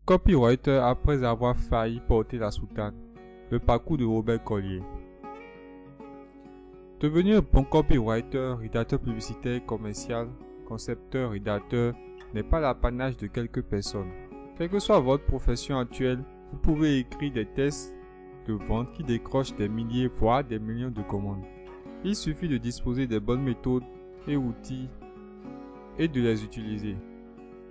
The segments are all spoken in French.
Copywriter après avoir failli porter la soutane. Le parcours de Robert Collier. Devenir un bon copywriter, rédacteur publicitaire, commercial, concepteur, rédacteur n'est pas l'apanage de quelques personnes. Quelle que soit votre profession actuelle, vous pouvez écrire des tests de vente qui décrochent des milliers voire des millions de commandes. Il suffit de disposer des bonnes méthodes et outils et de les utiliser.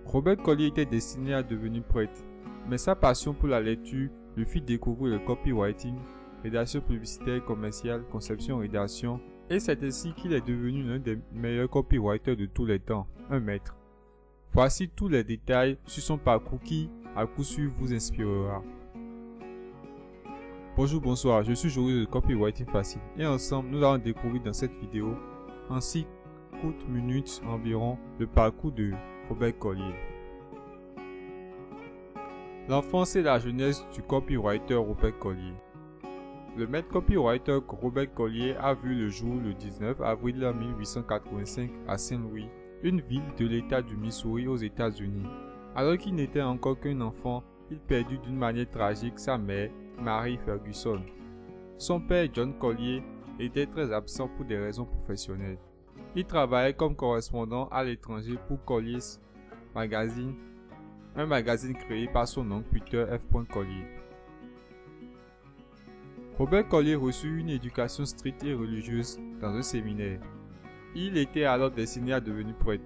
Robert Collier était destiné à devenir prêtre, mais sa passion pour la lecture lui fit découvrir le copywriting, rédaction publicitaire, commerciale, conception, rédaction, et c'est ainsi qu'il est devenu l'un des meilleurs copywriters de tous les temps, un maître. Voici tous les détails sur son parcours qui, à coup sûr, vous inspirera. Bonjour, bonsoir, je suis Joris de Copywriting Facile et ensemble nous allons découvrir dans cette vidéo, en 6 courtes minutes environ, le parcours de Robert Collier. L'enfance et la jeunesse du copywriter Robert Collier. Le maître copywriter Robert Collier a vu le jour le 19 avril 1885 à Saint-Louis, une ville de l'État du Missouri aux États-Unis. Alors qu'il n'était encore qu'un enfant, il perdit d'une manière tragique sa mère, Mary Ferguson. Son père, John Collier, était très absent pour des raisons professionnelles. Il travaillait comme correspondant à l'étranger pour Collier's Magazine, un magazine créé par son oncle Peter F. Collier. Robert Collier reçut une éducation stricte et religieuse dans un séminaire. Il était alors destiné à devenir prêtre,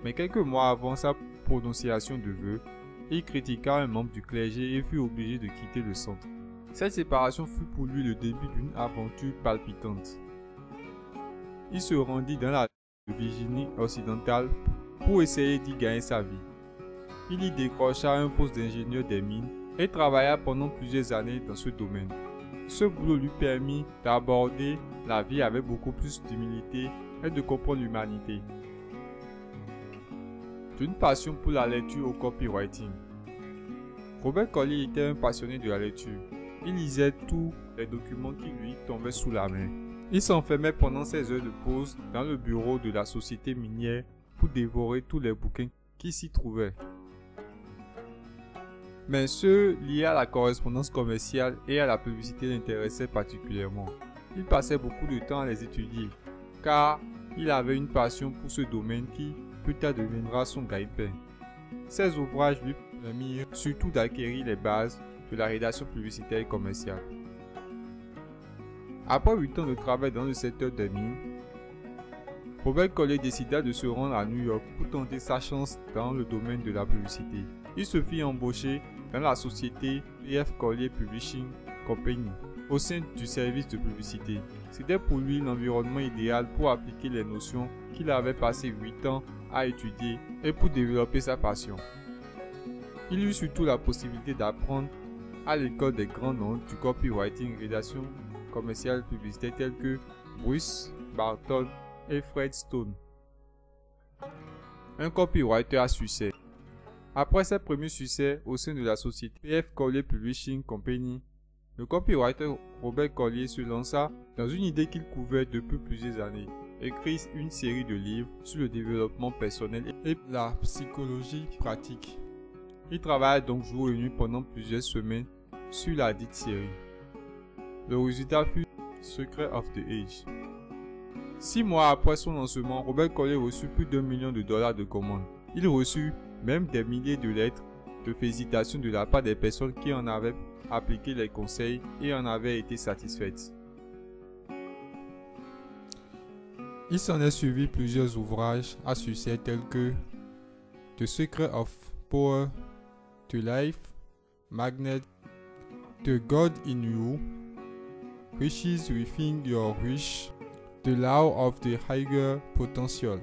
mais quelques mois avant sa prononciation de vœux, il critiqua un membre du clergé et fut obligé de quitter le centre. Cette séparation fut pour lui le début d'une aventure palpitante. Il se rendit dans la Virginie occidentale pour essayer d'y gagner sa vie. Il y décrocha un poste d'ingénieur des mines et travailla pendant plusieurs années dans ce domaine. Ce boulot lui permit d'aborder la vie avec beaucoup plus d'humilité et de comprendre l'humanité. D'une passion pour la lecture au copywriting. Robert Collier était un passionné de la lecture. Il lisait tous les documents qui lui tombaient sous la main. Il s'enfermait pendant ses heures de pause dans le bureau de la société minière pour dévorer tous les bouquins qui s'y trouvaient. Mais ceux liés à la correspondance commerciale et à la publicité l'intéressaient particulièrement. Il passait beaucoup de temps à les étudier, car il avait une passion pour ce domaine qui plus tard deviendra son gagne-pain. Ses ouvrages lui permirent surtout d'acquérir les bases de la rédaction publicitaire et commerciale. Après 8 ans de travail dans le secteur des mines, Robert Collier décida de se rendre à New York pour tenter sa chance dans le domaine de la publicité. Il se fit embaucher dans la société P.F. Collier Publishing Company au sein du service de publicité. C'était pour lui l'environnement idéal pour appliquer les notions qu'il avait passé 8 ans à étudier et pour développer sa passion. Il eut surtout la possibilité d'apprendre à l'école des grands noms du copywriting, rédaction commerciale publicitaire tels que Bruce Barton et Fred Stone. Un copywriter à succès. Après ses premiers succès au sein de la société P.F. Collier Publishing Company, le copywriter Robert Collier se lança dans une idée qu'il couvait depuis plusieurs années, écrire une série de livres sur le développement personnel et la psychologie pratique. Il travailla donc jour et nuit pendant plusieurs semaines sur la dite série. Le résultat fut Secret of the Age. 6 mois après son lancement, Robert Collier reçut plus d'$1 million de commandes. Il reçut même des milliers de lettres de félicitations de la part des personnes qui en avaient appliqué les conseils et en avaient été satisfaites. Il s'en est suivi plusieurs ouvrages à succès tels que The Secret of Power, The Life Magnet, The God in You, Riches Within Your Wish, The Law of the Higher Potential.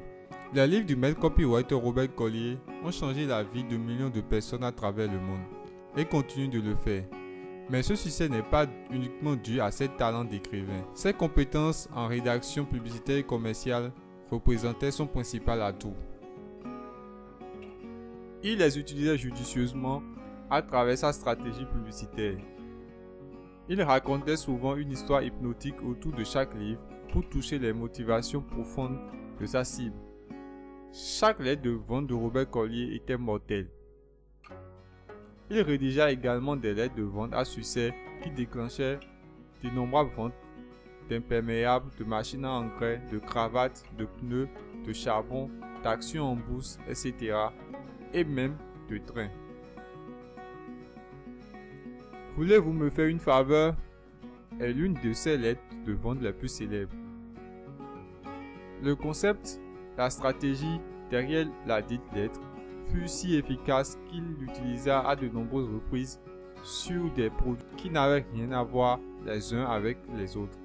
Les livres du maître copywriter Robert Collier ont changé la vie de millions de personnes à travers le monde et continuent de le faire. Mais ce succès n'est pas uniquement dû à ses talents d'écrivain. Ses compétences en rédaction publicitaire et commerciale représentaient son principal atout. Il les utilisait judicieusement à travers sa stratégie publicitaire. Il racontait souvent une histoire hypnotique autour de chaque livre pour toucher les motivations profondes de sa cible. Chaque lettre de vente de Robert Collier était mortelle. Il rédigea également des lettres de vente à succès qui déclenchaient d'innombrables ventes d'imperméables, de machines à engrais, de cravates, de pneus, de charbon, d'actions en bourse, etc. et même de trains. Voulez-vous me faire une faveur? Est l'une de ces lettres de vente les plus célèbres. Le concept, la stratégie derrière la dite lettre fut si efficace qu'il l'utilisa à de nombreuses reprises sur des produits qui n'avaient rien à voir les uns avec les autres.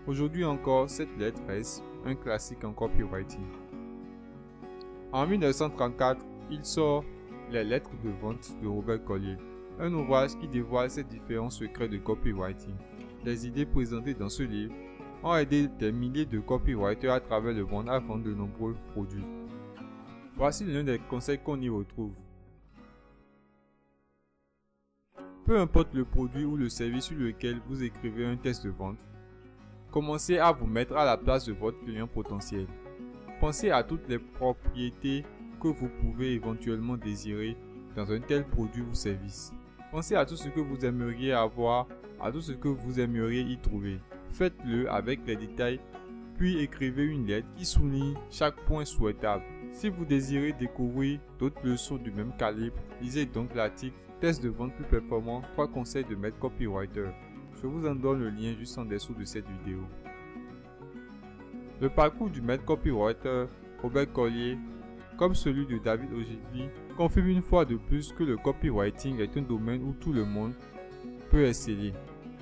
Aujourd'hui encore, cette lettre reste un classique en copywriting. En 1934, il sort Les lettres de vente de Robert Collier, un ouvrage qui dévoile ses différents secrets de copywriting. Les idées présentées dans ce livre ont aidé des milliers de copywriters à travers le monde à vendre de nombreux produits. Voici l'un des conseils qu'on y retrouve. Peu importe le produit ou le service sur lequel vous écrivez un texte de vente, commencez à vous mettre à la place de votre client potentiel. Pensez à toutes les propriétés que vous pouvez éventuellement désirer dans un tel produit ou service. Pensez à tout ce que vous aimeriez avoir, à tout ce que vous aimeriez y trouver. Faites-le avec les détails, puis écrivez une lettre qui souligne chaque point souhaitable. Si vous désirez découvrir d'autres leçons du même calibre, lisez donc l'article Test de vente plus performant, 3 conseils de maître copywriter. Je vous en donne le lien juste en dessous de cette vidéo. Le parcours du maître copywriter Robert Collier, comme celui de David Ogilvy, confirme une fois de plus que le copywriting est un domaine où tout le monde peut exceller.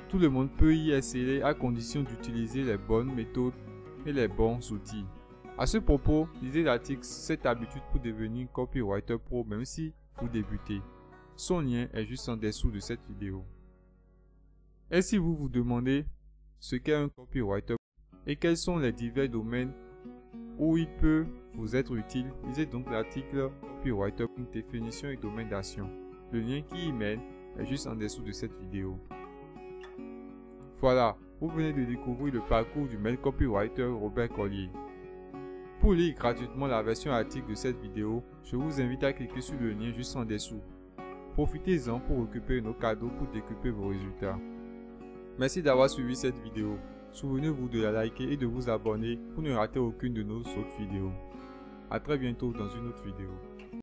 Tout le monde peut y exceller à condition d'utiliser les bonnes méthodes et les bons outils. À ce propos, lisez l'article 7 habitudes pour devenir copywriter pro même si vous débutez. Son lien est juste en dessous de cette vidéo. Et si vous vous demandez ce qu'est un copywriter et quels sont les divers domaines où il peut vous être utile, lisez donc l'article Copywriter, une définition et domaine d'action. Le lien qui y mène est juste en dessous de cette vidéo. Voilà, vous venez de découvrir le parcours du maître copywriter Robert Collier. Pour lire gratuitement la version article de cette vidéo, je vous invite à cliquer sur le lien juste en dessous. Profitez-en pour récupérer nos cadeaux pour décupler vos résultats. Merci d'avoir suivi cette vidéo. Souvenez-vous de la liker et de vous abonner pour ne rater aucune de nos autres vidéos. A très bientôt dans une autre vidéo.